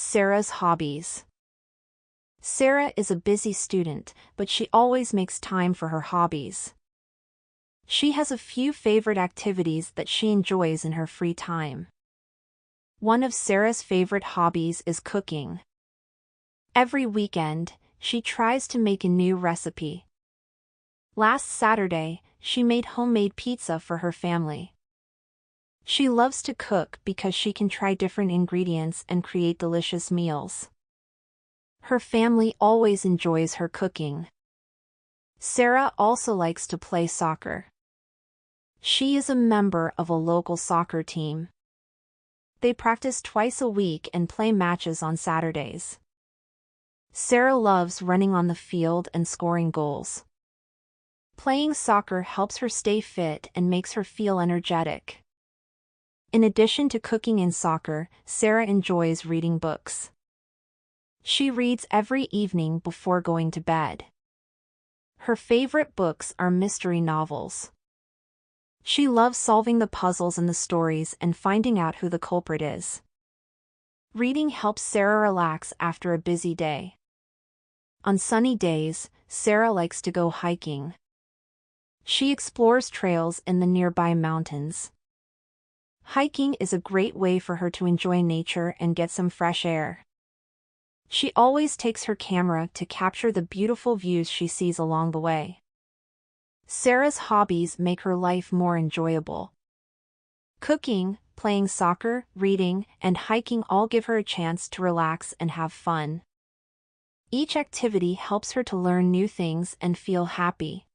Sarah's hobbies. Sarah is a busy student, but she always makes time for her hobbies. She has a few favorite activities that she enjoys in her free time. One of Sarah's favorite hobbies is cooking. Every weekend, she tries to make a new recipe. Last Saturday, she made homemade pizza for her family. She loves to cook because she can try different ingredients and create delicious meals. Her family always enjoys her cooking. Sarah also likes to play soccer. She is a member of a local soccer team. They practice twice a week and play matches on Saturdays. Sarah loves running on the field and scoring goals. Playing soccer helps her stay fit and makes her feel energetic. In addition to cooking and soccer, Sarah enjoys reading books. She reads every evening before going to bed. Her favorite books are mystery novels. She loves solving the puzzles in the stories and finding out who the culprit is. Reading helps Sarah relax after a busy day. On sunny days, Sarah likes to go hiking. She explores trails in the nearby mountains. Hiking is a great way for her to enjoy nature and get some fresh air. She always takes her camera to capture the beautiful views she sees along the way. Sarah's hobbies make her life more enjoyable. Cooking, playing soccer, reading, and hiking all give her a chance to relax and have fun. Each activity helps her to learn new things and feel happy.